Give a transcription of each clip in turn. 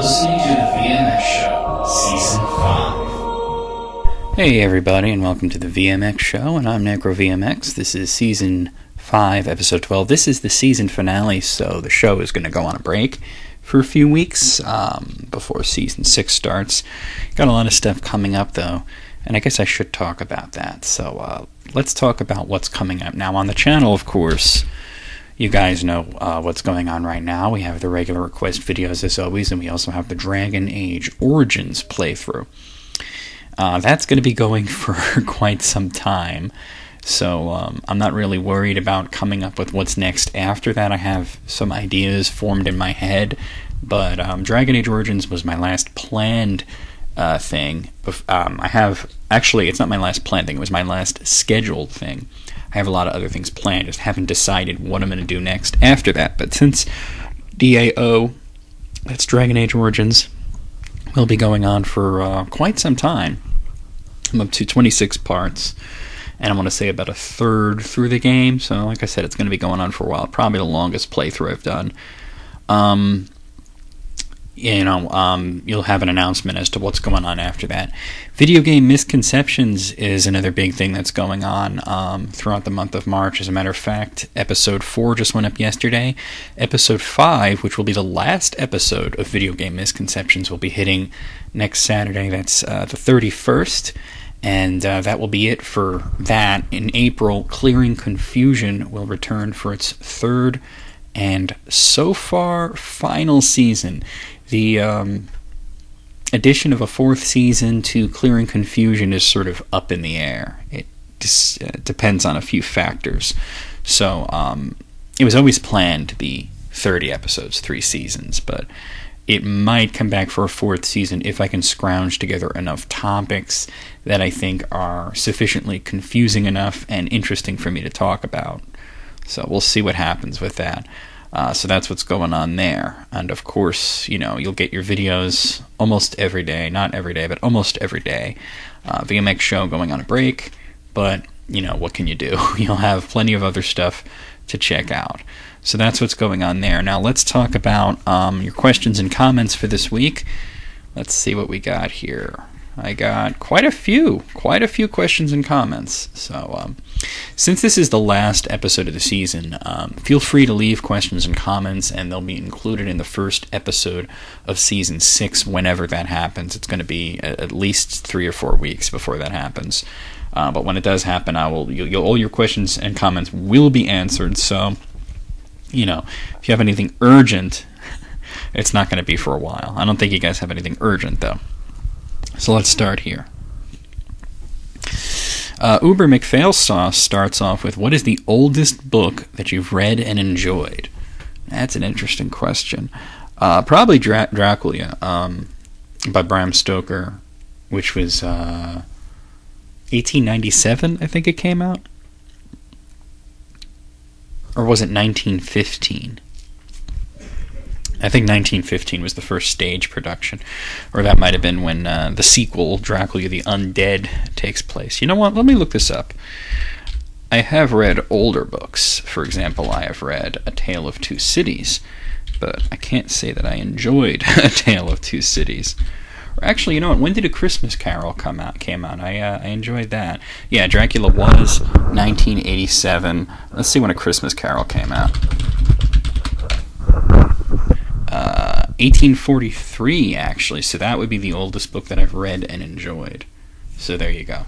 listening to the VMX Show, Season 5. Hey everybody, and welcome to the VMX Show, and I'm NecroVMX. This is Season 5, Episode 12. This is the season finale, so the show is going to go on a break for a few weeks before Season 6 starts. Got a lot of stuff coming up, though, and I guess I should talk about that. So let's talk about what's coming up. Now, on the channel, of course, you guys know what's going on right now. We have the regular request videos as always, and we also have the Dragon Age Origins playthrough. That's going to be going for quite some time, so I'm not really worried about coming up with what's next after that. I have some ideas formed in my head, but Dragon Age Origins was my last planned thing. Actually, it's not my last planned thing, it was my last scheduled thing. I have a lot of other things planned, just haven't decided what I'm going to do next after that. But since DAO, that's Dragon Age Origins, will be going on for quite some time. I'm up to 26 parts, and I'm going to say about a third through the game. So, like I said, it's going to be going on for a while. Probably the longest playthrough I've done. You'll have an announcement as to what's going on after that. Video game misconceptions is another big thing that's going on throughout the month of March. As a matter of fact, Episode 4 just went up yesterday. Episode 5, which will be the last episode of Video Game Misconceptions, will be hitting next Saturday. That's the 31st. And that will be it for that. In April, Clearing Confusion will return for its third and so far final season. The addition of a fourth season to Clearing Confusion is sort of up in the air. It just depends on a few factors. So it was always planned to be 30 episodes, 3 seasons, but it might come back for a fourth season if I can scrounge together enough topics that I think are sufficiently confusing enough and interesting for me to talk about. So we'll see what happens with that. So that's what's going on there. And of course, you'll get your videos almost every day. Not every day, but almost every day. VMX Show going on a break. But, what can you do? You'll have plenty of other stuff to check out. So that's what's going on there. Now let's talk about your questions and comments for this week. Let's see what we got here. I got quite a few questions and comments. So since this is the last episode of the season, feel free to leave questions and comments, and they'll be included in the first episode of Season 6 whenever that happens. It's going to be at least 3 or 4 weeks before that happens. But when it does happen, all your questions and comments will be answered. So, if you have anything urgent, it's not going to be for a while. I don't think you guys have anything urgent, though. So let's start here. Uber McFailsauce starts off with, what is the oldest book that you've read and enjoyed? That's an interesting question. Probably Dracula by Bram Stoker, which was 1897, I think it came out. Or was it 1915? I think 1915 was the first stage production, or that might have been when the sequel, Dracula the Undead, takes place. You know what? Let me look this up. I have read older books. For example, I have read A Tale of Two Cities, but I can't say that I enjoyed A Tale of Two Cities. Or actually, you know what? When did A Christmas Carol came out? I enjoyed that. Yeah, Dracula was 1987. Let's see when A Christmas Carol came out. 1843, actually, so that would be the oldest book that I've read and enjoyed. So there you go.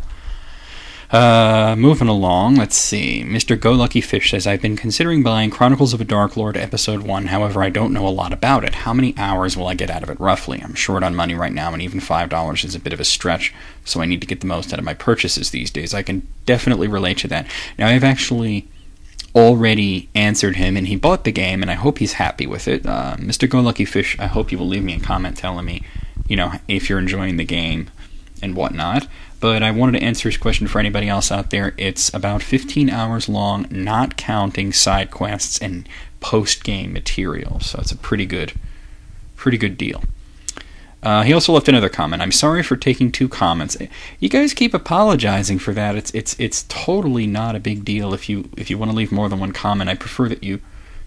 Moving along, let's see. Mr. Go Lucky Fish says, I've been considering buying Chronicles of a Dark Lord Episode 1, however I don't know a lot about it. How many hours will I get out of it, roughly? I'm short on money right now, and even $5 is a bit of a stretch, so I need to get the most out of my purchases these days. I can definitely relate to that. Now, I've actually already answered him, and he bought the game, and I hope he's happy with it. Mr. Go Lucky Fish, I hope you will leave me a comment telling me, if you're enjoying the game and whatnot. But I wanted to answer his question for anybody else out there. It's about 15 hours long, not counting side quests and post-game material, so it's a pretty good deal. He also left another comment. I'm sorry for taking 2 comments. You guys keep apologizing for that. It's totally not a big deal if you want to leave more than 1 comment. I prefer that you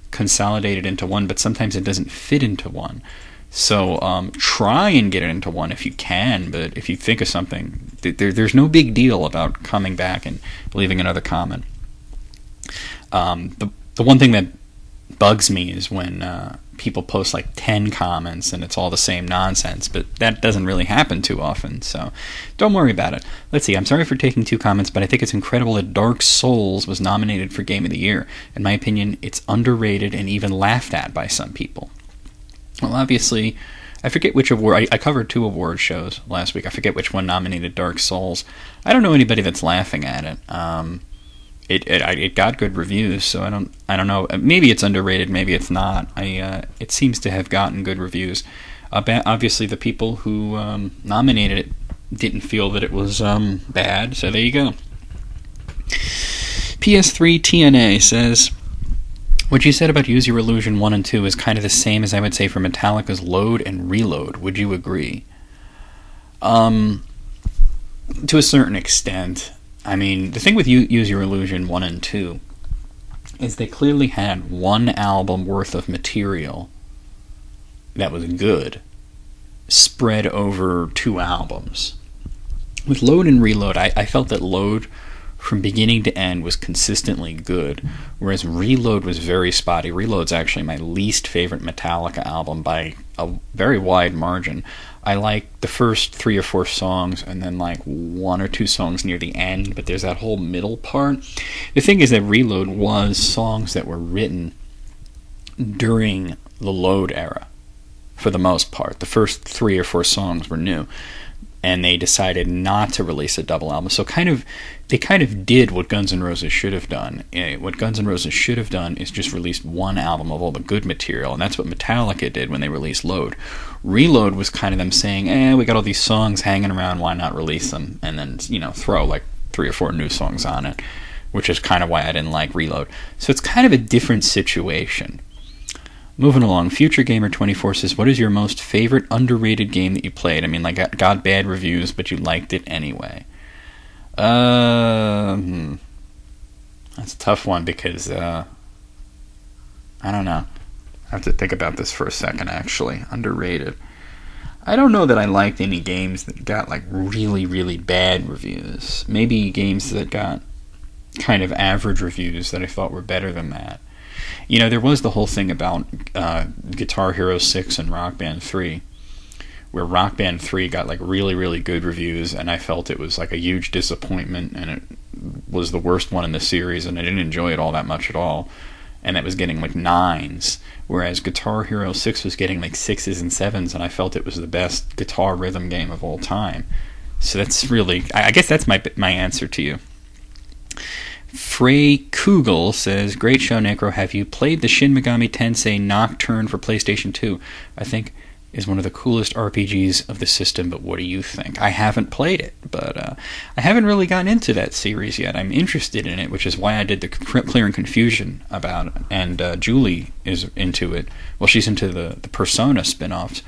consolidate it into one, but sometimes it doesn't fit into one. So try and get it into one if you can, but if you think of something, there's no big deal about coming back and leaving another comment. The one thing that bugs me is when people post like 10 comments and it's all the same nonsense, but that doesn't really happen too often, so don't worry about it. Let's see, I'm sorry for taking 2 comments, but I think it's incredible that Dark Souls was nominated for Game of the Year. In my opinion, it's underrated and even laughed at by some people. Well, obviously, I forget which award. I covered 2 award shows last week. I forget which one nominated Dark Souls. I don't know anybody that's laughing at it. It got good reviews, so I don't know. Maybe it's underrated, maybe it's not. It seems to have gotten good reviews. Obviously, the people who nominated it didn't feel that it was bad, so there you go. PS3 TNA says, what you said about Use Your Illusion 1 and 2 is kind of the same as I would say for Metallica's Load and Reload. Would you agree? To a certain extent. I mean, the thing with Use Your Illusion 1 and 2 is they clearly had one album worth of material that was good spread over 2 albums. With Load and Reload, I felt that Load from beginning to end was consistently good, whereas Reload was very spotty. Reload's actually my least favorite Metallica album by a very wide margin. I like the first 3 or 4 songs and then like 1 or 2 songs near the end, but there's that whole middle part. The thing is that Reload was songs that were written during the Load era, for the most part. The first 3 or 4 songs were new, and they decided not to release a double album. So they kind of did what Guns N' Roses should have done. What Guns N' Roses should have done is just released one album of all the good material, and that's what Metallica did when they released Load. Reload was kind of them saying, we got all these songs hanging around, why not release them? And then, throw like 3 or 4 new songs on it, which is kind of why I didn't like Reload. So it's kind of a different situation. Moving along, Future Gamer 24 says, what is your most favorite underrated game that you played? I mean, like, got bad reviews, but you liked it anyway. That's a tough one because, I don't know. I have to think about this for a second, actually. Underrated. I don't know that I liked any games that got, like, really, really bad reviews. Maybe games that got kind of average reviews that I thought were better than that. There was the whole thing about Guitar Hero 6 and Rock Band 3, where Rock Band 3 got like really, really good reviews, and I felt it was like a huge disappointment, and it was the worst one in the series, and I didn't enjoy it all that much at all, and it was getting like 9s, whereas Guitar Hero 6 was getting like 6s and 7s, and I felt it was the best guitar rhythm game of all time. So that's really, I guess that's my answer to you. Frey Kugel says, great show, Necro. Have you played the Shin Megami Tensei Nocturne for PlayStation 2? I think is one of the coolest RPGs of the system, but what do you think? I haven't played it, but I haven't really gotten into that series yet. I'm interested in it, which is why I did the Clear and Confusion about it, and Julie is into it. Well, she's into the Persona spin-offs.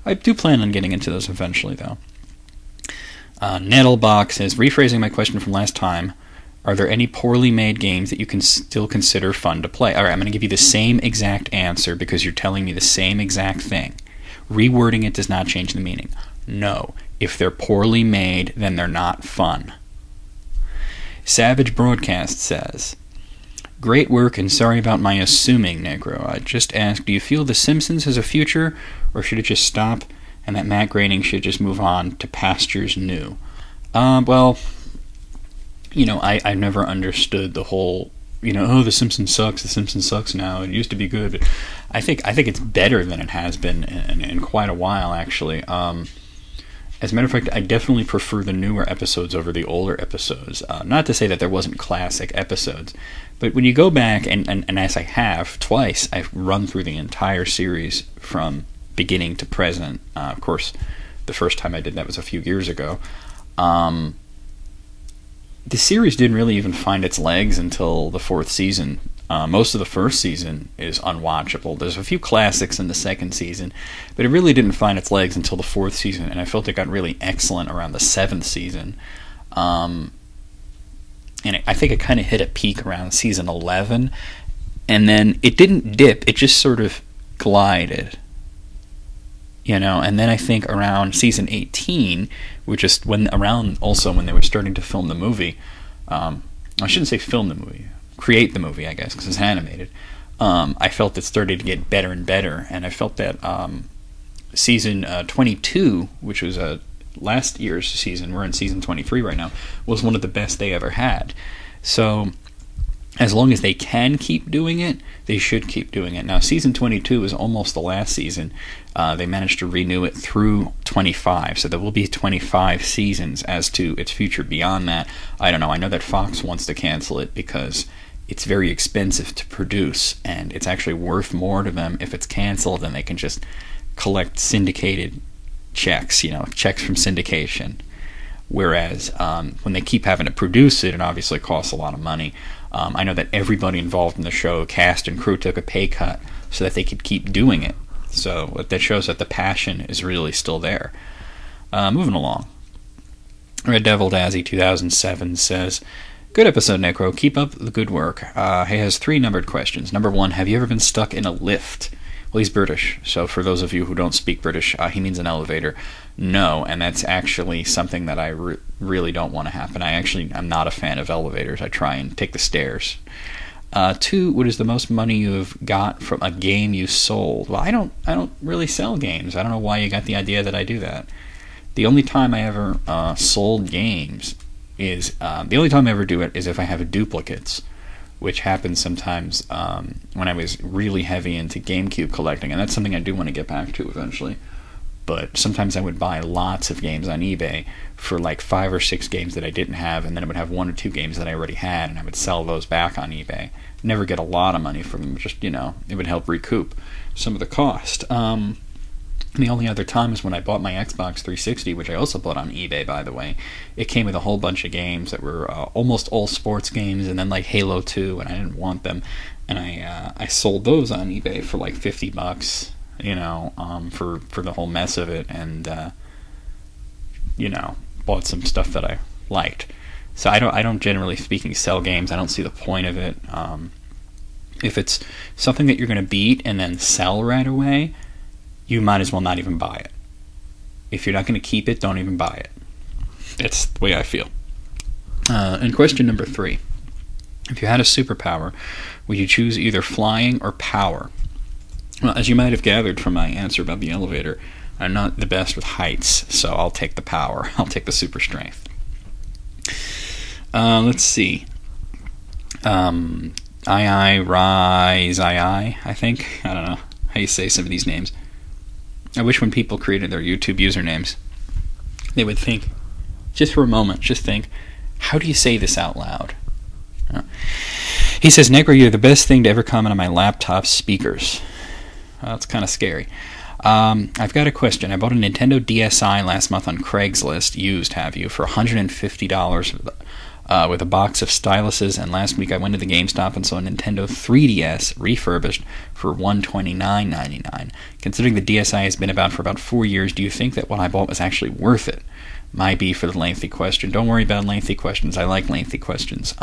I do plan on getting into those eventually, though. Nettlebox says, rephrasing my question from last time, are there any poorly made games that you can still consider fun to play? All right, I'm going to give you the same exact answer because you're telling me the same exact thing. Rewording it does not change the meaning. No. If they're poorly made, then they're not fun. Savage Broadcast says, great work, and sorry about my assuming, Negro. I just asked, do you feel The Simpsons has a future, or should it just stop, and that Matt Groening should just move on to pastures new? Well, I've never understood the whole, The Simpsons sucks now. It used to be good, but I think it's better than it has been in quite a while, actually. As a matter of fact, I definitely prefer the newer episodes over the older episodes. Not to say that there wasn't classic episodes, but when you go back, and as I have twice, I've run through the entire series from beginning to present. Of course, the first time I did that was a few years ago. The series didn't really even find its legs until the 4th season. Most of the first season is unwatchable. There's a few classics in the second season, but it really didn't find its legs until the 4th season, and I felt it got really excellent around the 7th season. And I think it kind of hit a peak around season 11, and then it didn't dip, it just sort of glided. And then I think around season 18, which is when they were starting to film the movie. I shouldn't say film the movie, create the movie, I guess, because it's animated. I felt it started to get better and better, and I felt that season 22, which was last year's season, we're in season 23 right now, was one of the best they ever had. So as long as they can keep doing it, they should keep doing it. Now, season 22 is almost the last season. They managed to renew it through 25, so there will be 25 seasons. As to its future beyond that, I don't know. I know that Fox wants to cancel it because it's very expensive to produce, and it's actually worth more to them if it's canceled, and they can just collect syndicated checks, checks from syndication. Whereas when they keep having to produce it, it obviously costs a lot of money. I know that everybody involved in the show, cast and crew, took a pay cut so that they could keep doing it. So that shows that the passion is really still there. Moving along. Red Devil Dazzy 2007 says, "Good episode, Necro. Keep up the good work." He has 3 numbered questions. Number 1, have you ever been stuck in a lift? Well, he's British, so for those of you who don't speak British, he means an elevator. No, and that's actually something that I really don't want to happen. I'm not a fan of elevators. I try and take the stairs. 2, what is the most money you have got from a game you sold? Well, I don't really sell games. I don't know why you got the idea that I do that. The only time I ever sold games is the only time I ever do it is if I have duplicates, which happens sometimes when I was really heavy into GameCube collecting, and that's something I do want to get back to eventually. But sometimes I would buy lots of games on eBay for like 5 or 6 games that I didn't have, and then I would have 1 or 2 games that I already had, and I would sell those back on eBay. Never get a lot of money from them, just, it would help recoup some of the cost. The only other time is when I bought my Xbox 360, which I also bought on eBay, by the way. It came with a whole bunch of games that were almost all sports games, and then like Halo 2, and I didn't want them. And I sold those on eBay for like $50, for the whole mess of it, and bought some stuff that I liked. So I don't generally speaking sell games. I don't see the point of it. If it's something that you're going to beat and then sell right away, you might as well not even buy it. If you're not going to keep it, don't even buy it. That's the way I feel. And question number 3. If you had a superpower, would you choose either flying or power? Well, as you might have gathered from my answer about the elevator, I'm not the best with heights, so I'll take the power. I'll take the super strength. Let's see. I think. I don't know how you say some of these names. I wish when people created their YouTube usernames, they would think, just for a moment, how do you say this out loud? He says, Negro, you're the best thing to ever comment on my laptop speakers. That's kind of scary. I've got a question. I bought a Nintendo DSi last month on Craigslist, used, for $150 with a box of styluses, and last week I went to the GameStop and saw a Nintendo 3DS refurbished for $129.99. Considering the DSi has been about for about 4 years, do you think that what I bought was actually worth it? Might be for the lengthy question. Don't worry about lengthy questions. I like lengthy questions.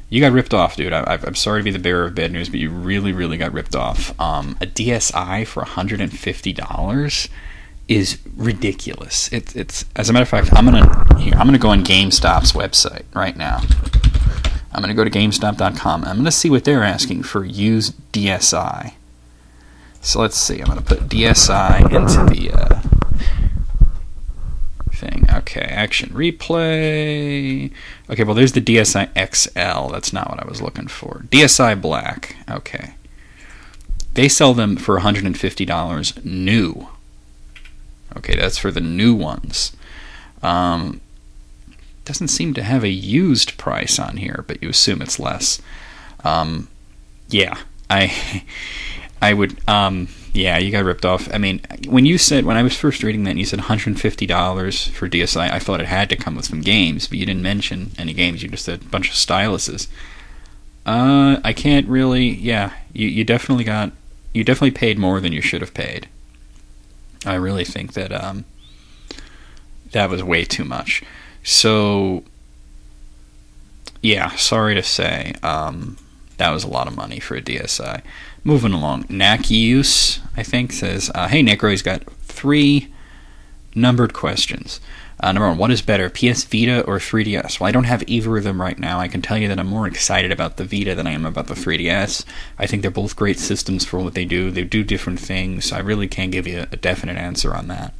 You got ripped off, dude. I'm sorry to be the bearer of bad news, but you really, really got ripped off. A DSi for $150 is ridiculous. It's as a matter of fact, I'm gonna go on GameStop's website right now. I'm gonna go to GameStop.com. I'm gonna see what they're asking for used DSi. So let's see. I'm gonna put DSi into the thing. Okay, action replay. Okay, well there's the DSi XL. That's not what I was looking for. DSi Black. Okay. They sell them for $150 new. Okay, that's for the new ones. Doesn't seem to have a used price on here, but you assume it's less. Yeah, I would. Yeah, you got ripped off. I mean, when I was first reading that, and you said $150 for DSi, I thought it had to come with some games, but you didn't mention any games. You just said a bunch of styluses. I can't really. Yeah, you definitely paid more than you should have paid. I really think that that was way too much. So, yeah, sorry to say. That was a lot of money for a DSi. Moving along. Nakius, I think, says, hey, Necro, he's got 3 numbered questions. Number 1, what is better, PS Vita or 3DS? Well, I don't have either of them right now. I can tell you that I'm more excited about the Vita than I am about the 3DS. I think they're both great systems for what they do. They do different things. I really can't give you a definite answer on that.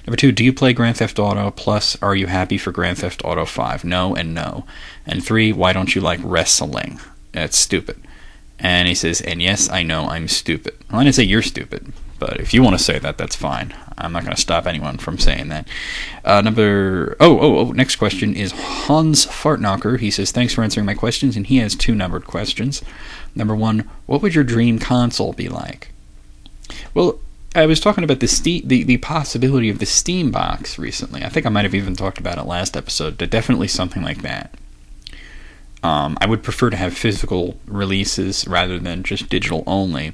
Number 2, do you play Grand Theft Auto? Plus, are you happy for Grand Theft Auto 5? No and no. And 3, why don't you like wrestling? That's stupid. And he says, and yes, I know I'm stupid. Well, I didn't say you're stupid, but if you want to say that, that's fine. I'm not going to stop anyone from saying that. Next question is Hans Fartknocker. He says, thanks for answering my questions, and he has 2 numbered questions. Number 1, what would your dream console be like? Well, I was talking about the possibility of the Steam box recently. I think I might have even talked about it last episode. Definitely something like that. I would prefer to have physical releases rather than just digital only.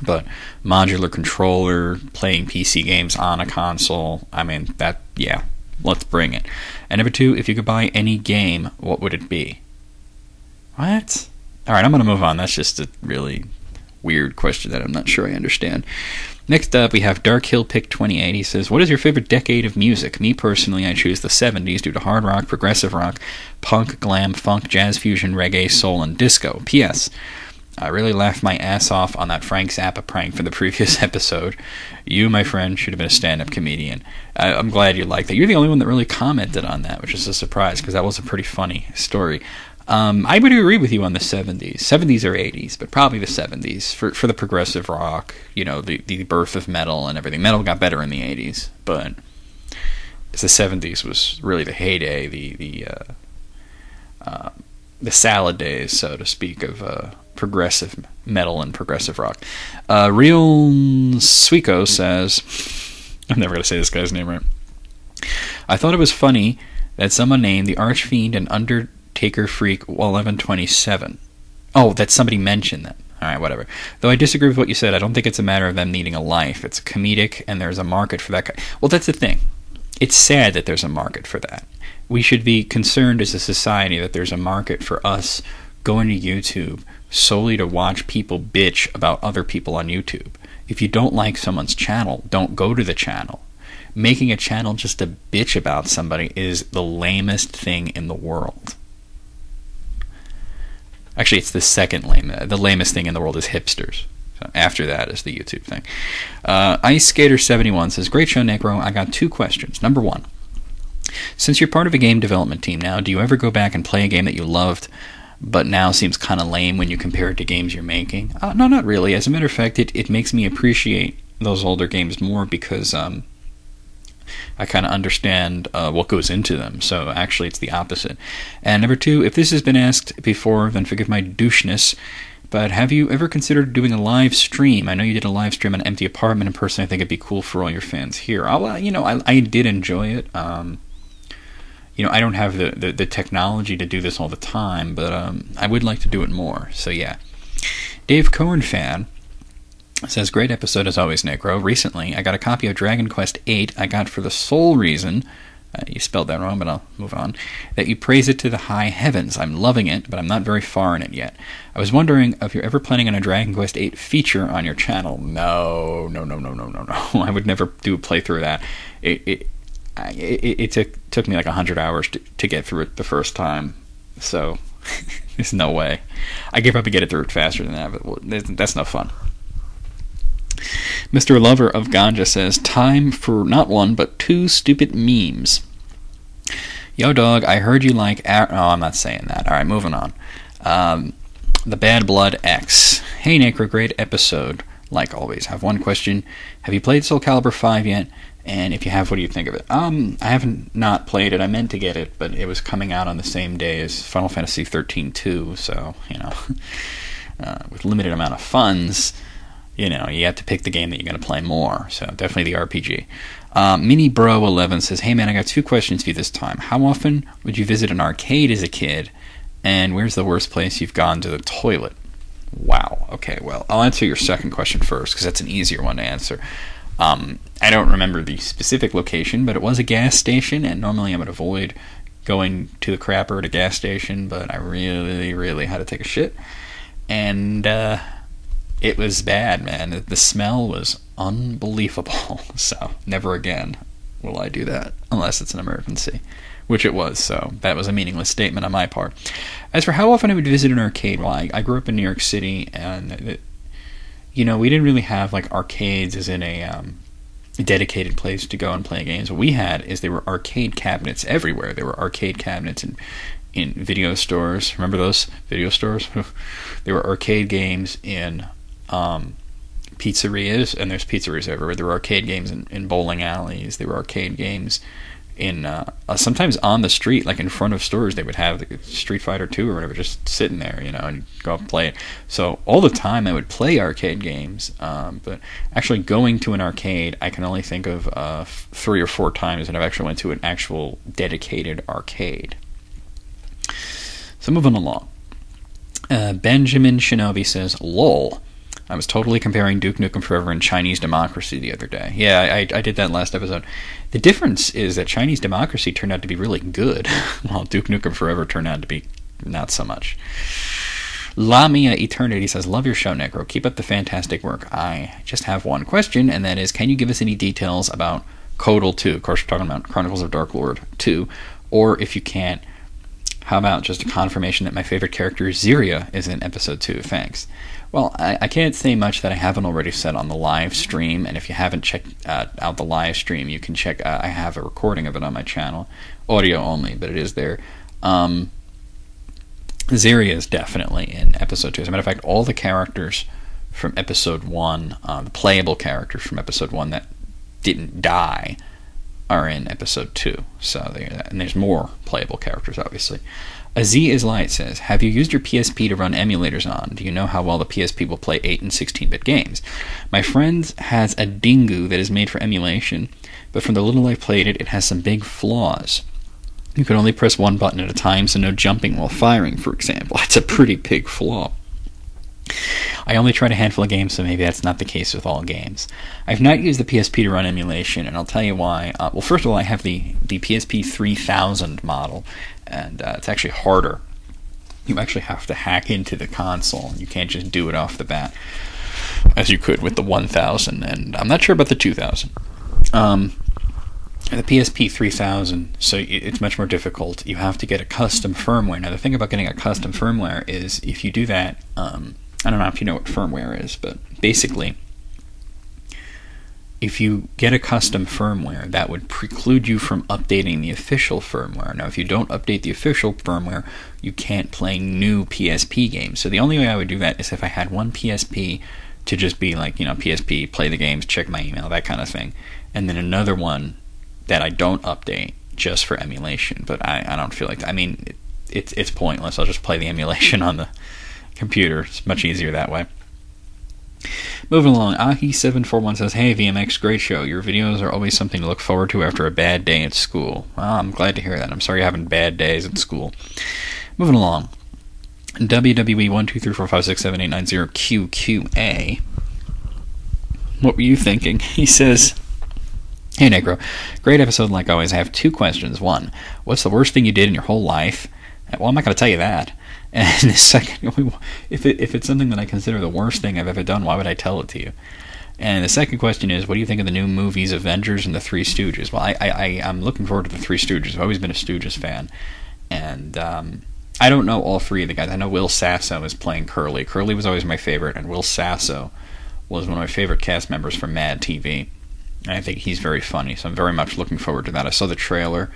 But modular controller, playing PC games on a console, I mean, let's bring it. And number 2, if you could buy any game, what would it be? What? Alright, I'm going to move on. That's just a really weird question that I'm not sure I understand. Next up, we have Dark Hill Pick 28. He says, what is your favorite decade of music? Me personally, I choose the 70s due to hard rock, progressive rock, punk, glam, funk, jazz fusion, reggae, soul, and disco. P.S. I really laughed my ass off on that Frank Zappa prank from the previous episode. You, my friend, should have been a stand-up comedian. I'm glad you liked that. You're the only one that really commented on that, which is a surprise, because that was a pretty funny story. I would agree with you on the 70s. 70s or 80s, but probably the 70s for the progressive rock, the birth of metal and everything. Metal got better in the 80s, but the 70s was really the heyday, the salad days, so to speak, of progressive metal and progressive rock. Real Suico says, I'm never going to say this guy's name right. I thought it was funny that someone named the Archfiend and Undertaker Freak 1127. Oh, that somebody mentioned that. Alright, whatever. Though I disagree with what you said, I don't think it's a matter of them needing a life. It's comedic, and there's a market for that guy. Well, that's the thing. It's sad that there's a market for that. We should be concerned as a society that there's a market for us going to YouTube solely to watch people bitch about other people on YouTube. If you don't like someone's channel, don't go to the channel. Making a channel just to bitch about somebody is the lamest thing in the world. Actually, it's the second lamest. The lamest thing in the world is hipsters. So after that is the YouTube thing. Ice Skater 71 says, great show, Necro. I got 2 questions. Number 1, since you're part of a game development team now, do you ever go back and play a game that you loved but now seems kind of lame when you compare it to games you're making? No, not really. As a matter of fact, it makes me appreciate those older games more because I kind of understand what goes into them. So actually, it's the opposite. And number 2, if this has been asked before, then forgive my doucheness, but have you ever considered doing a live stream? I know you did a live stream on an empty apartment, and personally I think it'd be cool for all your fans here. I did enjoy it. I don't have the technology to do this all the time, but I would like to do it more. So yeah. Dave Cohen fan says, great episode as always, Necro. Recently, I got a copy of Dragon Quest VIII. I got for the sole reason, you spelled that wrong, but I'll move on, that you praise it to the high heavens. I'm loving it, but I'm not very far in it yet. I was wondering if you're ever planning on a Dragon Quest VIII feature on your channel. No. I would never do a playthrough of that. It took me like 100 hours to get through it the first time, so there's no way. I could probably get it through it faster than that, but that's no fun. Mr. Lover of Ganja says, time for not 1 but 2 stupid memes. Yo dog, I heard you like I'm not saying that. Alright, moving on. The Bad Blood X. Hey Necro, great episode. Like always. Have 1 question. Have you played Soul Calibur 5 yet? And if you have, what do you think of it? I haven't not played it. I meant to get it, but it was coming out on the same day as Final Fantasy 13-2, so, with limited amount of funds, you have to pick the game that you're going to play more, so definitely the RPG. Mini Bro 11 says, hey man, I got 2 questions for you this time. How often would you visit an arcade as a kid, and where's the worst place you've gone to the toilet? Wow, okay, well, I'll answer your second question first, because that's an easier one to answer. I don't remember the specific location, but it was a gas station, and normally I would avoid going to the crapper at a gas station, but I really, really had to take a shit. And it was bad, man. The smell was unbelievable. So never again will I do that unless it's an emergency, which it was. So that was a meaningless statement on my part. As for how often I would visit an arcade, well, I grew up in New York City, and we didn't really have like arcades as in a dedicated place to go and play games. What we had is there were arcade cabinets everywhere. There were arcade cabinets in video stores. Remember those video stores? There were arcade games in pizzerias, and there's pizzerias everywhere. There were arcade games in bowling alleys. There were arcade games in sometimes on the street, like in front of stores. They would have like Street Fighter 2 or whatever just sitting there, and go up and play it. So all the time I would play arcade games, but actually going to an arcade, I can only think of 3 or 4 times that I've actually went to an actual dedicated arcade. So moving along. Benjamin Shinobi says, "Lol. I was totally comparing Duke Nukem Forever and Chinese Democracy the other day." Yeah, I did that last episode. The difference is that Chinese Democracy turned out to be really good, while Duke Nukem Forever turned out to be not so much. Lamia Eternity says, "Love your show, Necro. Keep up the fantastic work. I just have one question, and that is, can you give us any details about Codal 2? Of course, we're talking about Chronicles of Dark Lord 2. Or if you can't, how about just a confirmation that my favorite character, Ziria, is in Episode 2? Thanks." Well, I can't say much that I haven't already said on the live stream, and if you haven't checked out the live stream, you can check. I have a recording of it on my channel, audio only, but it is there. Ziria is definitely in Episode 2. As a matter of fact, all the characters from Episode 1, the playable characters from Episode 1 that didn't die, are in Episode 2. So and there's more playable characters, obviously. Z is Light says, "Have you used your PSP to run emulators on? Do you know how well the PSP will play 8 and 16-bit games? My friend has a Dingu that is made for emulation, but from the little I've played it, it has some big flaws. You can only press one button at a time, so no jumping while firing, for example. It's a pretty big flaw. I only tried a handful of games, so maybe that's not the case with all games. I've not used the PSP to run emulation, and I'll tell you why. Well, first of all, I have the PSP 3000 model, and it's actually harder. You actually have to hack into the console. You can't just do it off the bat, as you could with the 1000, and I'm not sure about the 2000. The PSP 3000, so it's much more difficult. You have to get a custom firmware. Now, the thing about getting a custom firmware is, if you do that, I don't know if you know what firmware is, but basically, if you get a custom firmware, that would preclude you from updating the official firmware. Now, if you don't update the official firmware, you can't play new PSP games. So the only way I would do that is if I had one PSP to just be like, PSP, play the games, check my email, that kind of thing, and then another one that I don't update just for emulation. But I don't feel like that. I mean, it's pointless. I'll just play the emulation on the computer. It's much easier that way. Moving along, Ahi741 says, "Hey VMX, great show. Your videos are always something to look forward to after a bad day at school." Well, I'm glad to hear that. I'm sorry you're having bad days at school. Moving along, WWE 12345678990QQA. What were you thinking? He says, "Hey Negro, great episode like always. I have 2 questions. 1, what's the worst thing you did in your whole life?" Well, I'm not going to tell you that. And the second, if it's something that I consider the worst thing I've ever done, why would I tell it to you? And the second question is, what do you think of the new movies, Avengers and the Three Stooges? Well, I'm looking forward to the Three Stooges. I've always been a Stooges fan. And I don't know all 3 of the guys. I know Will Sasso is playing Curly. Curly was always my favorite, and Will Sasso was one of my favorite cast members from Mad TV. And I think he's very funny, so I'm very much looking forward to that. I saw the trailer,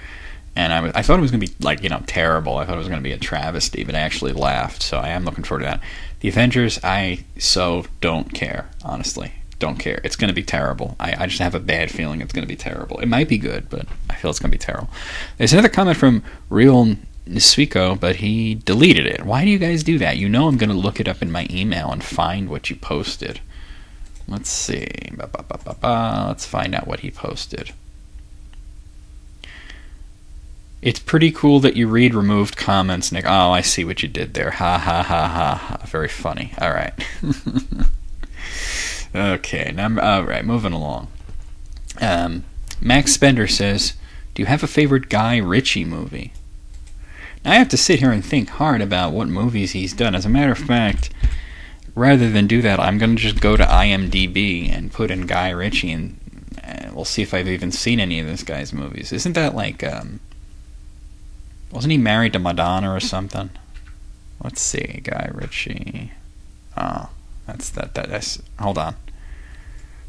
and I thought it was going to be, terrible. I thought it was going to be a travesty, but I actually laughed, so I am looking forward to that. The Avengers, I don't care, honestly. Don't care. It's going to be terrible. I just have a bad feeling it's going to be terrible. It might be good, but I feel it's going to be terrible. There's another comment from Real Niswiko, but he deleted it. Why do you guys do that? I'm going to look it up in my email and find what you posted. Let's see. Let's find out what he posted. It's pretty cool that you read removed comments, Nick. Oh, I see what you did there. Ha ha ha ha ha. Very funny. All right. Okay. All right. Moving along. Max Spender says, "Do you have a favorite Guy Ritchie movie?" I have to sit here and think hard about what movies he's done. As a matter of fact, rather than do that, I'm going to just go to IMDb and put in Guy Ritchie, and we'll see if I've even seen any of this guy's movies. Isn't that like, wasn't he married to Madonna or something? Let's see, Guy Ritchie. Oh, that's hold on.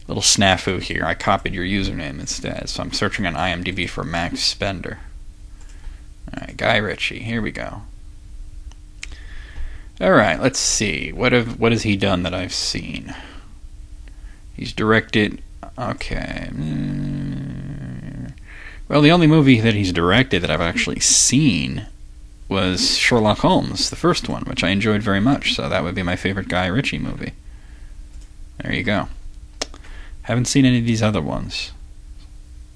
Little snafu here. I copied your username instead, so I'm searching on IMDb for Max Spender. Alright, Guy Ritchie. Here we go. Alright, let's see. What has he done that I've seen? He's directed... Okay. Well, the only movie that he's directed that I've actually seen was Sherlock Holmes, the first one, which I enjoyed very much, so that would be my favorite Guy Ritchie movie. There you go. Haven't seen any of these other ones.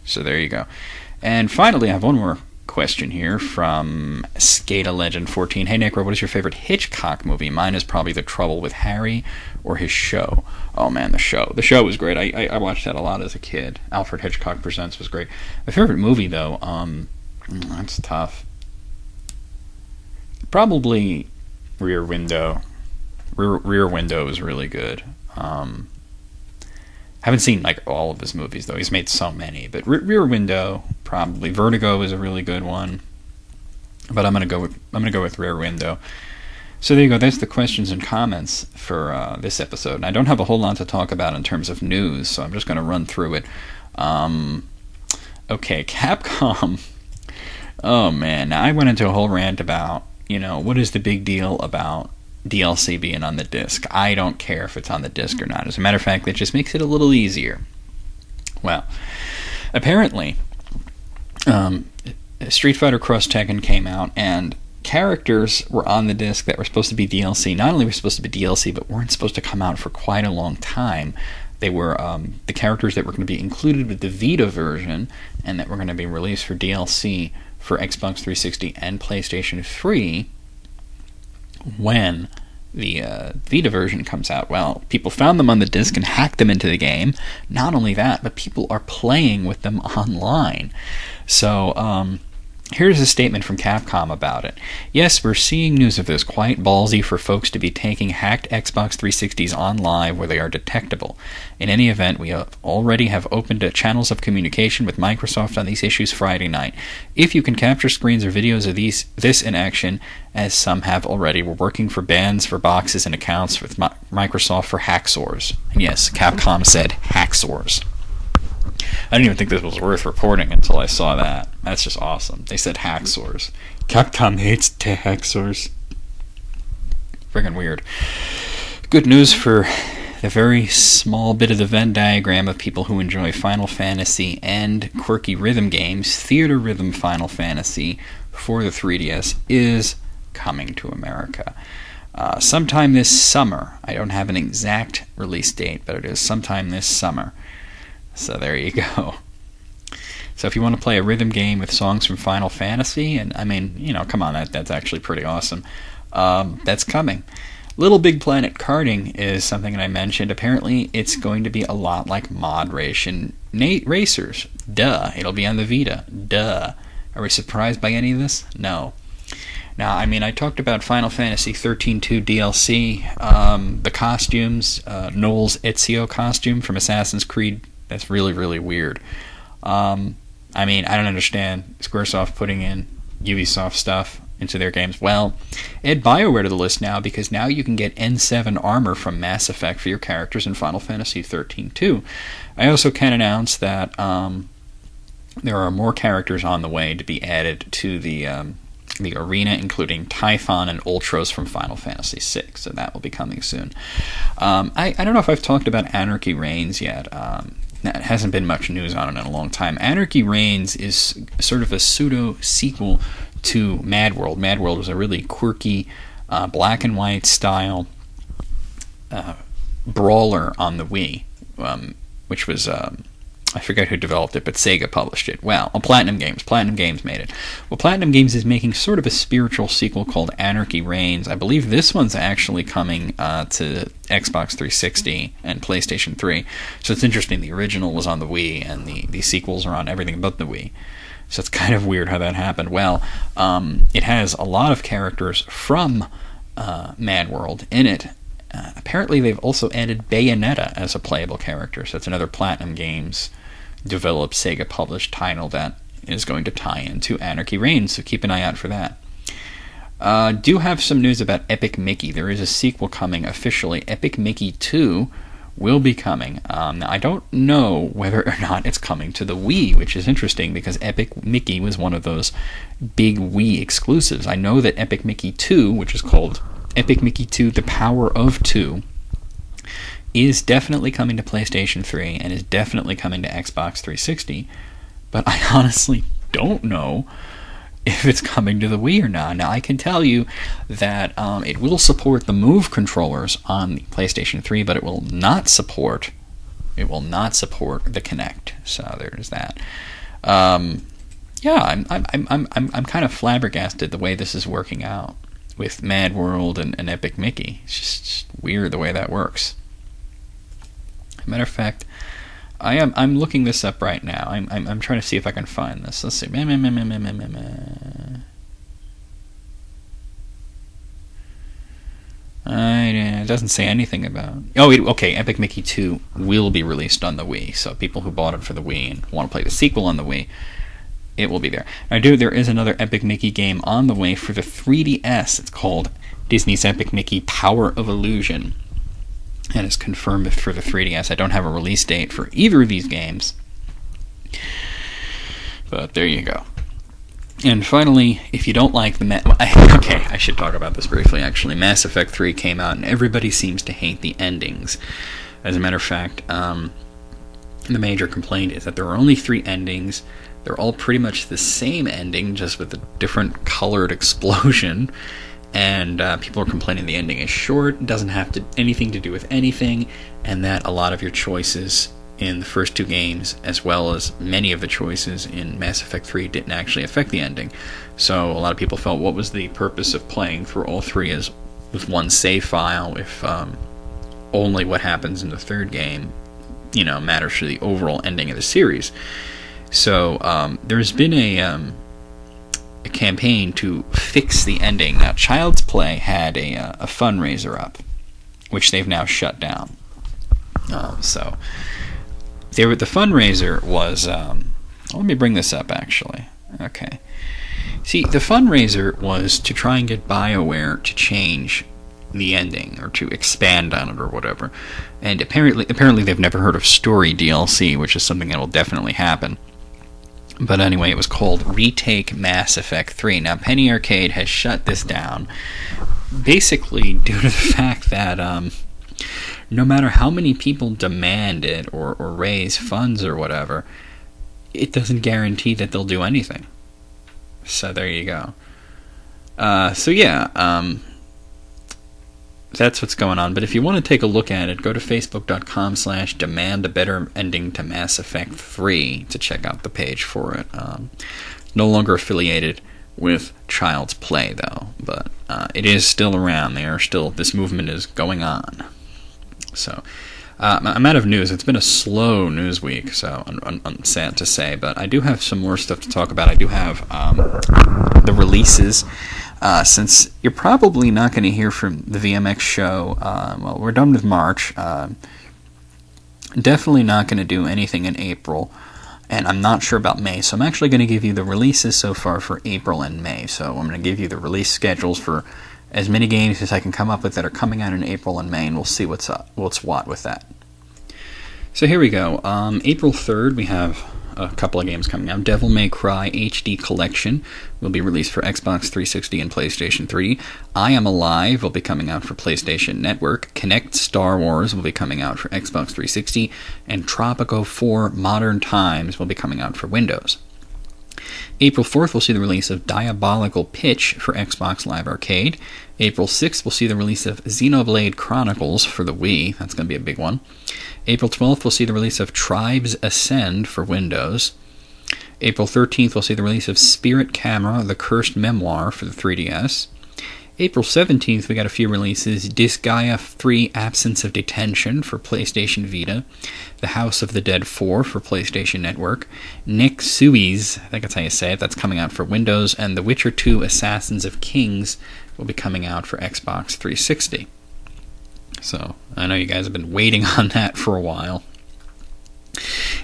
So there you go. And finally, I have one more question here from Skata Legend 14. Hey Necro, what is your favorite Hitchcock movie? Mine is probably The Trouble with Harry or his show. Oh man, The Show. The Show was great. I watched that a lot as a kid. Alfred Hitchcock Presents was great. My favorite movie though, that's tough. Probably Rear Window. Rear Window is really good. Haven't seen like all of his movies though. He's made so many, but Rear Window probably. Vertigo is a really good one, but I'm gonna go with Rear Window. So there you go. That's the questions and comments for this episode. And I don't have a whole lot to talk about in terms of news, so I'm just gonna run through it. Okay, Capcom. Oh man, now I went into a whole rant about what is the big deal about DLC being on the disc. I don't care if it's on the disc or not. As a matter of fact, it just makes it a little easier. Well, apparently, Street Fighter Cross Tekken came out, and characters were on the disc that were supposed to be DLC. Not only were supposed to be DLC, but weren't supposed to come out for quite a long time. They were the characters that were going to be included with the Vita version, and that were going to be released for DLC for Xbox 360 and PlayStation 3 when the Vita version comes out. Well, people found them on the disc and hacked them into the game. Not only that, but people are playing with them online. So, here's a statement from Capcom about it. Yes, we're seeing news of this. Quite ballsy for folks to be taking hacked Xbox 360s on live where they are detectable. In any event, we already have opened channels of communication with Microsoft on these issues Friday night. If you can capture screens or videos of this in action, as some have already, we're working for bans for boxes and accounts with Microsoft for hacksaws. And yes, Capcom said hacksaws. I didn't even think this was worth reporting until I saw that. That's just awesome. They said hacksaws. Capcom hates hacksaws. Friggin' weird. Good news for the very small bit of the Venn diagram of people who enjoy Final Fantasy and quirky rhythm games. Theater Rhythm Final Fantasy for the 3DS is coming to America. Sometime this summer. I don't have an exact release date, but it is sometime this summer. So there you go. So if you want to play a rhythm game with songs from Final Fantasy, and I mean, come on, that's actually pretty awesome. That's coming. Little Big Planet karting is something that I mentioned. Apparently, it's going to be a lot like Mod Racers. Duh. It'll be on the Vita. Duh. Are we surprised by any of this? No. Now, I mean, I talked about Final Fantasy 13-2 DLC, the costumes, Noel's Ezio costume from Assassin's Creed. That's really, really weird. I mean, I don't understand Squaresoft putting in Ubisoft stuff into their games. Well, add BioWare to the list now, because now you can get N7 armor from Mass Effect for your characters in Final Fantasy 13-2. I also can announce that there are more characters on the way to be added to the arena, including Typhon and Ultros from Final Fantasy VI, so that will be coming soon. I don't know if I've talked about Anarchy Reigns yet. There hasn't been much news on it in a long time. Anarchy Reigns is sort of a pseudo-sequel to Mad World. Mad World was a really quirky, black and white style brawler on the Wii, which was... I forget who developed it, but Sega published it. Well, Platinum Games. Platinum Games made it. Well, Platinum Games is making sort of a spiritual sequel called Anarchy Reigns. I believe this one's actually coming to Xbox 360 and PlayStation 3. So it's interesting. The original was on the Wii, and the sequels are on everything but the Wii. So it's kind of weird how that happened. Well, it has a lot of characters from Mad World in it. Apparently they've also added Bayonetta as a playable character, so it's another Platinum Games developed, Sega published title that is going to tie into Anarchy Reigns, so keep an eye out for that. Do have some news about Epic Mickey. There is a sequel coming officially. Epic Mickey 2 will be coming. Now, I don't know whether or not it's coming to the Wii, which is interesting because Epic Mickey was one of those big Wii exclusives. I know that Epic Mickey 2, which is called Epic Mickey 2 The Power of 2, is definitely coming to PlayStation 3 and is definitely coming to Xbox 360, but I honestly don't know if it's coming to the Wii or not. Now, I can tell you that it will support the Move controllers on the PlayStation 3, but it will not support the Kinect. So there's that. Yeah, I'm kind of flabbergasted the way this is working out with Mad World and Epic Mickey. It's just weird the way that works. Matter of fact, I'm looking this up right now. I'm trying to see if I can find this. Let's see. It doesn't say anything about. Okay. Epic Mickey 2 will be released on the Wii. So people who bought it for the Wii and want to play the sequel on the Wii, it will be there. There is another Epic Mickey game on the way for the 3DS. It's called Disney's Epic Mickey Power of Illusion, and it's confirmed for the 3DS. I don't have a release date for either of these games, but there you go. And finally, if you don't like I should talk about this briefly, actually. Mass Effect 3 came out, and everybody seems to hate the endings. As a matter of fact, the major complaint is that there are only 3 endings. They're all pretty much the same ending, just with a different colored explosion. And people are complaining the ending is short, doesn't have anything to do with anything, and that a lot of your choices in the first 2 games, as well as many of the choices in Mass Effect 3, didn't actually affect the ending. So a lot of people felt, what was the purpose of playing through all 3 as with one save file if only what happens in the 3rd game, matters for the overall ending of the series? So there's been a campaign to fix the ending. Now, Child's Play had a fundraiser up, which they've now shut down. So the fundraiser was. Let me bring this up, actually. Okay. See, the fundraiser was to try and get BioWare to change the ending or to expand on it or whatever. And apparently they've never heard of story DLC, which is something that will definitely happen. But anyway, it was called Retake Mass Effect 3. Now, Penny Arcade has shut this down, basically due to the fact that no matter how many people demand it or raise funds or whatever, it doesn't guarantee that they'll do anything. So there you go. That's what's going on. But if you want to take a look at it, go to facebook.com/demand a better ending to Mass Effect 3 to check out the page for it. No longer affiliated with Child's Play, though, but it is still around. This movement is going on. So I'm out of news. It's been a slow news week, so I'm sad to say, but I do have some more stuff to talk about. I do have the releases. Since you're probably not going to hear from the VMX show, we're done with March. Definitely not going to do anything in April, and I'm not sure about May, so I'm actually going to give you the releases so far for April and May. So I'm going to give you the release schedules for as many games as I can come up with that are coming out in April and May, and we'll see what's what with that. So here we go. April 3rd, we have a couple of games coming out. Devil May Cry HD Collection will be released for Xbox 360 and PlayStation 3. I Am Alive will be coming out for PlayStation Network. Kinect Star Wars will be coming out for Xbox 360. And Tropico 4 Modern Times will be coming out for Windows. April 4th, we'll see the release of Diabolical Pitch for Xbox Live Arcade. April 6th, we'll see the release of Xenoblade Chronicles for the Wii. That's going to be a big one. April 12th, we'll see the release of Tribes Ascend for Windows. April 13th, we'll see the release of Spirit Camera, The Cursed Memoir for the 3DS. April 17th, we got a few releases. Disgaea 3 Absence of Detention for PlayStation Vita. The House of the Dead 4 for PlayStation Network. Nick Sui's, I think that's how you say it, that's coming out for Windows. And The Witcher 2 Assassins of Kings will be coming out for Xbox 360. So, I know you guys have been waiting on that for a while.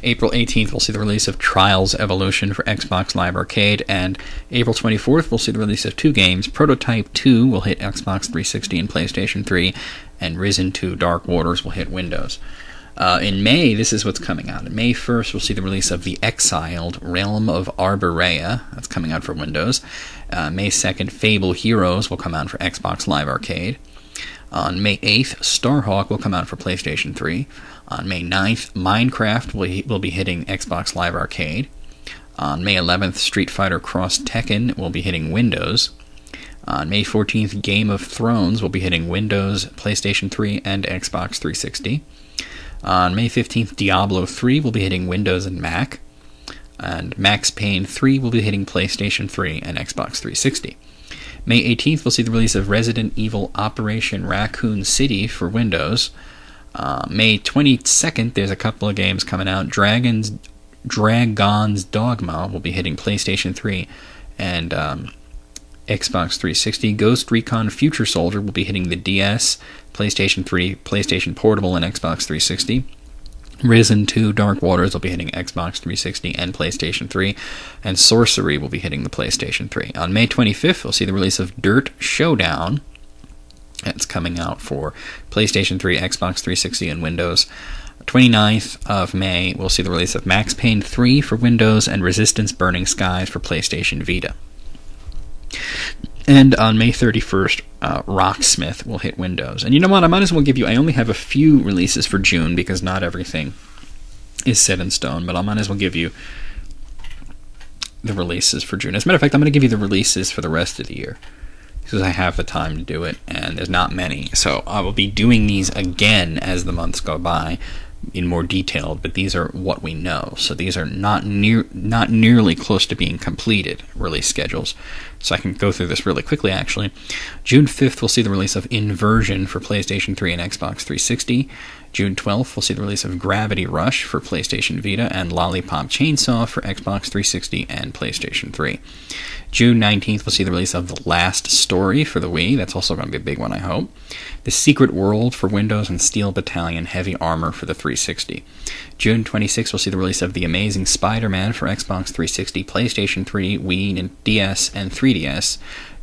April 18th, we'll see the release of Trials Evolution for Xbox Live Arcade, and April 24th, we'll see the release of 2 games. Prototype 2 will hit Xbox 360 and PlayStation 3, and Risen 2 Dark Waters will hit Windows. In May, this is what's coming out. On May 1st, we'll see the release of The Exiled, Realm of Arborea. That's coming out for Windows. May 2nd, Fable Heroes will come out for Xbox Live Arcade. On May 8th, Starhawk will come out for PlayStation 3. On May 9th, Minecraft will be hitting Xbox Live Arcade. On May 11th, Street Fighter Cross Tekken will be hitting Windows. On May 14th, Game of Thrones will be hitting Windows, PlayStation 3, and Xbox 360. On May 15th, Diablo 3 will be hitting Windows and Mac. And Max Payne 3 will be hitting PlayStation 3 and Xbox 360. May 18th, we'll see the release of Resident Evil Operation Raccoon City for Windows. May 22nd, there's a couple of games coming out. Dragon's Dogma will be hitting PlayStation 3 and Xbox 360. Ghost Recon Future Soldier will be hitting the DS, PlayStation 3, PlayStation Portable, and Xbox 360. Risen 2 Dark Waters will be hitting Xbox 360 and PlayStation 3, and Sorcery will be hitting the PlayStation 3. On May 25th, we'll see the release of Dirt Showdown. That's coming out for PlayStation 3, Xbox 360, and Windows. 29th of May, we'll see the release of Max Payne 3 for Windows and Resistance Burning Skies for PlayStation Vita. And on May 31st, Rocksmith will hit Windows. And you know what? I might as well give you... I only have a few releases for June because not everything is set in stone. But I might as well give you the releases for June. As a matter of fact, I'm going to give you the releases for the rest of the year because I have the time to do it, and there's not many. So I will be doing these again as the months go by in more detail, but these are what we know. So these are not nearly close to being completed release schedules. So I can go through this really quickly, actually. June 5th, we'll see the release of Inversion for PlayStation 3 and Xbox 360. June 12th, we'll see the release of Gravity Rush for PlayStation Vita and Lollipop Chainsaw for Xbox 360 and PlayStation 3. June 19th, we'll see the release of The Last Story for the Wii. That's also going to be a big one, I hope. The Secret World for Windows and Steel Battalion Heavy Armor for the 360. June 26th, we'll see the release of The Amazing Spider-Man for Xbox 360, PlayStation 3, Wii, DS, and 3DS.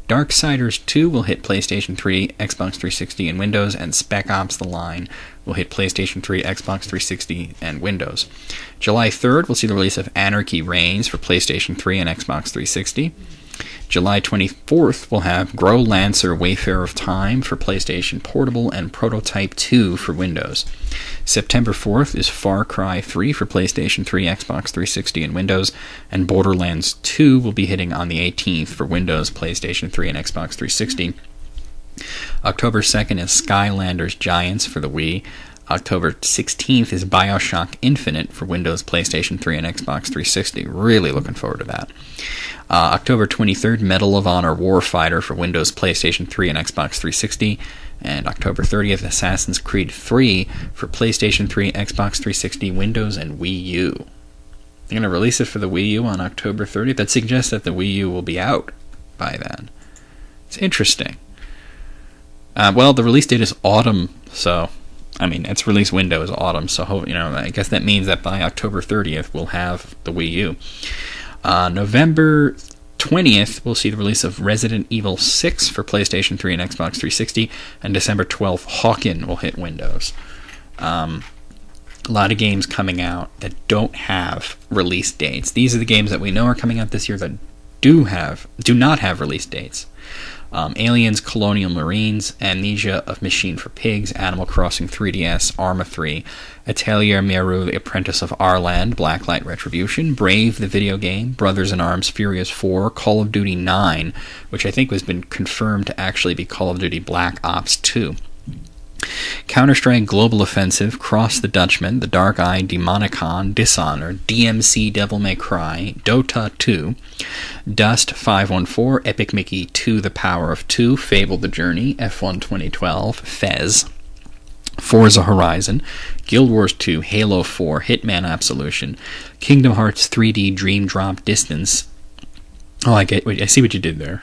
Darksiders 2 will hit PlayStation 3, Xbox 360, and Windows, and Spec Ops The Line will hit PlayStation 3, Xbox 360, and Windows. July 3rd, we'll see the release of Anarchy Reigns for PlayStation 3 and Xbox 360. July 24th, we'll have Grow Lancer Wayfarer of Time for PlayStation Portable and Prototype 2 for Windows. September 4th is Far Cry 3 for PlayStation 3, Xbox 360, and Windows, and Borderlands 2 will be hitting on the 18th for Windows, PlayStation 3, and Xbox 360. October 2nd is Skylanders Giants for the Wii. October 16th is Bioshock Infinite for Windows, PlayStation 3, and Xbox 360. Really looking forward to that. October 23rd, Medal of Honor Warfighter for Windows, PlayStation 3, and Xbox 360. And October 30th, Assassin's Creed 3 for PlayStation 3, Xbox 360, Windows, and Wii U. They're going to release it for the Wii U on October 30th. That suggests that the Wii U will be out by then. It's interesting. Well, the release date is autumn, so... I mean, its release window is autumn, so I guess that means that by October 30th we'll have the Wii U. November 20th, we'll see the release of Resident Evil 6 for PlayStation 3 and Xbox 360, and December 12th, Hawken will hit Windows. A lot of games coming out that don't have release dates. These are the games that we know are coming out this year that do not have release dates. Aliens, Colonial Marines, Amnesia of Machine for Pigs, Animal Crossing 3DS, Arma 3, Atelier Meru, The Apprentice of Arland, Blacklight Retribution, Brave, the video game, Brothers in Arms, Furious 4, Call of Duty 9, which I think has been confirmed to actually be Call of Duty Black Ops 2. Counter-Strike Global Offensive, Cross the Dutchman, The Dark Eye, Demonicon, Dishonored, DMC Devil May Cry, Dota 2, Dust 514, Epic Mickey 2 The Power of 2, Fable the Journey, F1 2012, Fez, Forza Horizon, Guild Wars 2, Halo 4, Hitman Absolution, Kingdom Hearts 3D Dream Drop Distance. Oh, I see what you did there.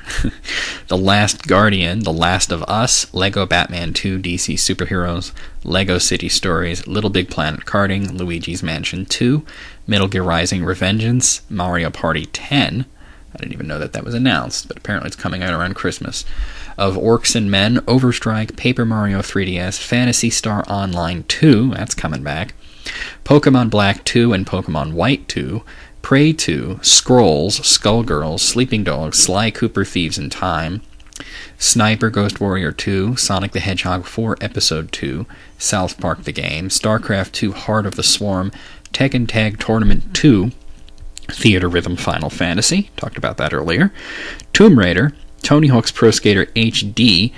The Last Guardian, The Last of Us, Lego Batman 2, DC Superheroes, Lego City Stories, Little Big Planet Karting, Luigi's Mansion 2, Metal Gear Rising Revengeance, Mario Party 10. I didn't even know that was announced, but apparently it's coming out around Christmas. Of Orcs and Men, Overstrike, Paper Mario 3DS, Phantasy Star Online 2, that's coming back, Pokemon Black 2 and Pokemon White 2, Prey 2, Scrolls, Skullgirls, Sleeping Dogs, Sly Cooper Thieves in Time, Sniper Ghost Warrior 2, Sonic the Hedgehog 4 Episode 2, South Park the Game, StarCraft 2 Heart of the Swarm, Tekken Tag Tournament 2, Theater Rhythm Final Fantasy, talked about that earlier, Tomb Raider, Tony Hawk's Pro Skater HD,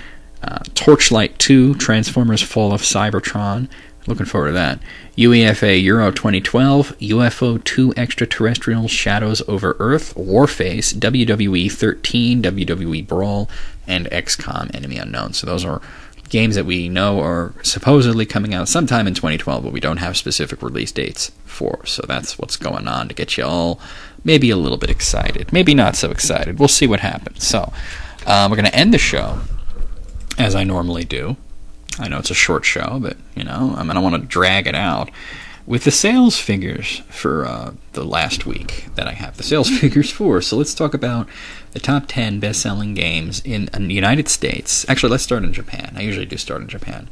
Torchlight 2, Transformers Fall of Cybertron, looking forward to that, UEFA Euro 2012, UFO 2 Extraterrestrial Shadows over Earth, Warface, WWE 13, WWE Brawl, and XCOM Enemy Unknown. So those are games that we know are supposedly coming out sometime in 2012, but we don't have specific release dates for. So that's what's going on to get you all maybe a little bit excited. Maybe not so excited. We'll see what happens. So we're going to end the show as I normally do. I know it's a short show, but, I don't want to drag it out, with the sales figures for the last week that I have the sales figures for. So let's talk about the top 10 best-selling games in the United States. Actually, let's start in Japan. I usually do start in Japan.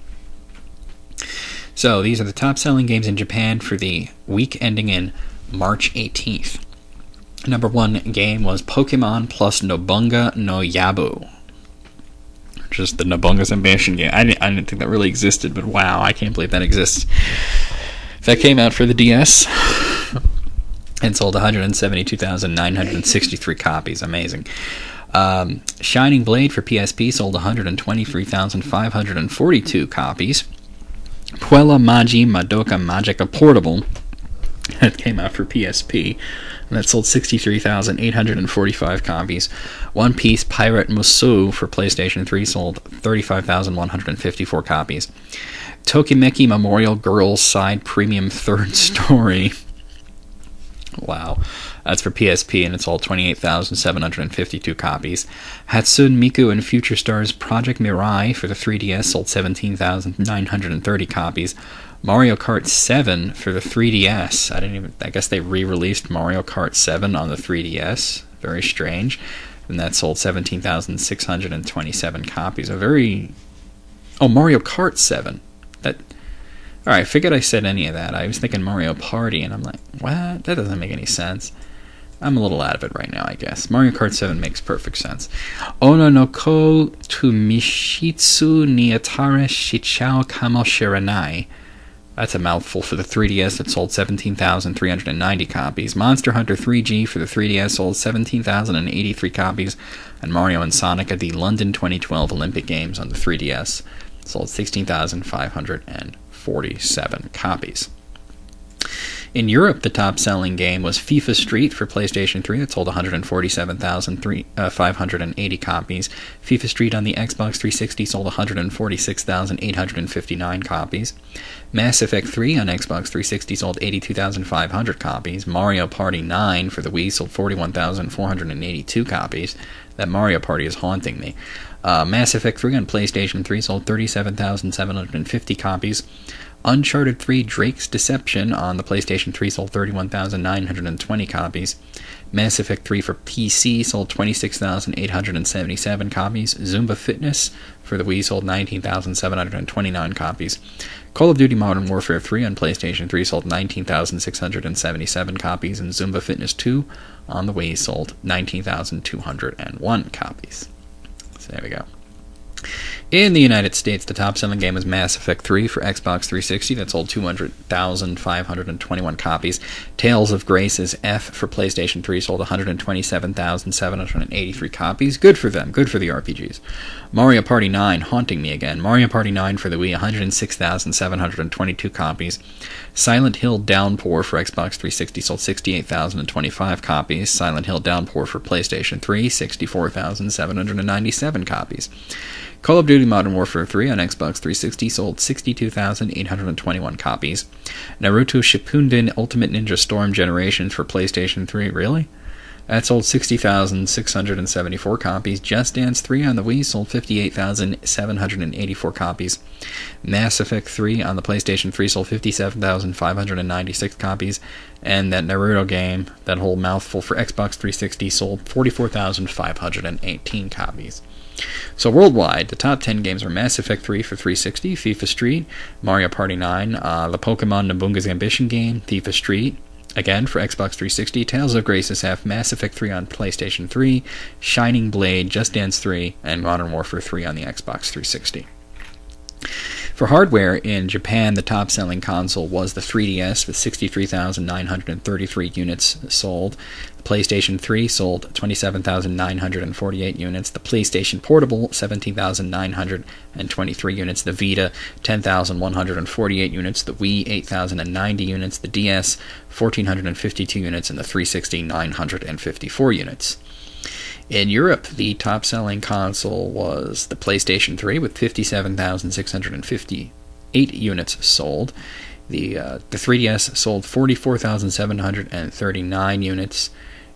So these are the top-selling games in Japan for the week ending in March 18th. Number one game was Pokemon plus Nobunga no Yabu. Just the Nobunga's Ambition game. I didn't think that really existed, but wow, I can't believe that exists. That came out for the DS and sold 172,963 copies. Amazing. Shining Blade for PSP sold 123,542 copies. Puella Magi Madoka Magica Portable, that came out for PSP, and that sold 63,845 copies. One Piece Pirate Musou for PlayStation 3 sold 35,154 copies. Tokimeki Memorial Girls Side Premium Third Story. Wow. That's for PSP, and it sold 28,752 copies. Hatsune Miku and Future Stars Project Mirai for the 3DS sold 17,930 copies. Mario Kart 7 for the 3DS. I guess they re-released Mario Kart 7 on the 3DS. Very strange. And that sold 17,627 copies. Mario Kart 7. Alright, I figured I said any of that. I was thinking Mario Party, and I'm like, what? That doesn't make any sense. I'm a little out of it right now, I guess. Mario Kart 7 makes perfect sense. Ononoko to Mishitsu ni Atare Shichao Kamo Shiranai. That's a mouthful for the 3DS that sold 17,390 copies. Monster Hunter 3G for the 3DS sold 17,083 copies. And Mario and Sonic at the London 2012 Olympic Games on the 3DS sold 16,547 copies. In Europe, the top-selling game was FIFA Street for PlayStation 3. That sold 147,580 copies. FIFA Street on the Xbox 360 sold 146,859 copies. Mass Effect 3 on Xbox 360 sold 82,500 copies. Mario Party 9 for the Wii sold 41,482 copies. That Mario Party is haunting me. Mass Effect 3 on PlayStation 3 sold 37,750 copies. Uncharted 3 Drake's Deception on the PlayStation 3 sold 31,920 copies. Mass Effect 3 for PC sold 26,877 copies. Zumba Fitness for the Wii sold 19,729 copies. Call of Duty Modern Warfare 3 on PlayStation 3 sold 19,677 copies. And Zumba Fitness 2 on the Wii sold 19,201 copies. So there we go. In the United States, the top-selling game was Mass Effect 3 for Xbox 360. That sold 200,521 copies. Tales of Grace's F for PlayStation 3 sold 127,783 copies. Good for them. Good for the RPGs. Mario Party 9, haunting me again. Mario Party 9 for the Wii, 106,722 copies. Silent Hill Downpour for Xbox 360 sold 68,025 copies. Silent Hill Downpour for PlayStation 3, 64,797 copies. Call of Duty Modern Warfare 3 on Xbox 360 sold 62,821 copies. Naruto Shippuden Ultimate Ninja Storm Generations for PlayStation 3, really? That sold 60,674 copies. Just Dance 3 on the Wii sold 58,784 copies. Mass Effect 3 on the PlayStation 3 sold 57,596 copies. And that Naruto game, that whole mouthful for Xbox 360, sold 44,518 copies. So worldwide, the top 10 games are Mass Effect 3 for 360, FIFA Street, Mario Party 9, the Pokemon Nabunga's Ambition game, FIFA Street, again for Xbox 360, Tales of Grace's F, Mass Effect 3 on PlayStation 3, Shining Blade, Just Dance 3, and Modern Warfare 3 on the Xbox 360. For hardware, in Japan, the top-selling console was the 3DS with 63,933 units sold. The PlayStation 3 sold 27,948 units. The PlayStation Portable, 17,923 units. The Vita, 10,148 units. The Wii, 8,090 units. The DS, 1,452 units. And the 360, 954 units. In Europe, the top-selling console was the PlayStation 3 with 57,658 units sold. The 3DS sold 44,739 units.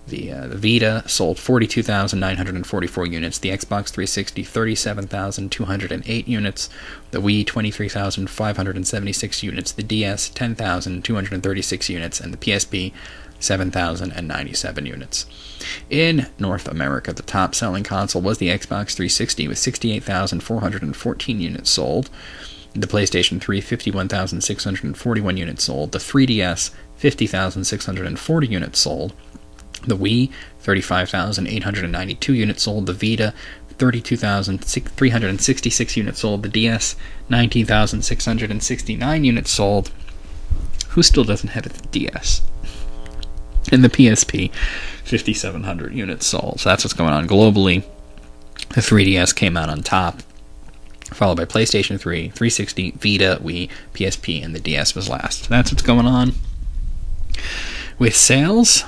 The Vita sold 42,944 units. The Xbox 360, 37,208 units. The Wii, 23,576 units. The DS, 10,236 units. And the PSP, 7,097 units. In North America, the top-selling console was the Xbox 360 with 68,414 units sold. The PlayStation 3, 51,641 units sold. The 3DS, 50,640 units sold. The Wii, 35,892 units sold. The Vita, 32,366 units sold. The DS, 19,669 units sold. Who still doesn't have a DS? And the PSP, 5,700 units sold. So that's what's going on globally. The 3DS came out on top, followed by PlayStation 3, 360, Vita, Wii, PSP, and the DS was last. So that's what's going on with sales.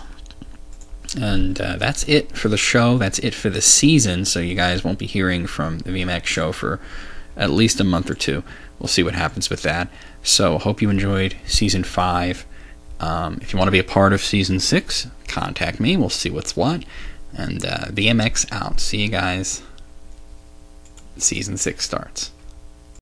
And that's it for the show. That's it for the season. So you guys won't be hearing from the VMX show for at least a month or two. We'll see what happens with that. So hope you enjoyed Season 5. If you want to be a part of Season 6, contact me. We'll see what's what. And VMX out. See you guys. Season 6 starts.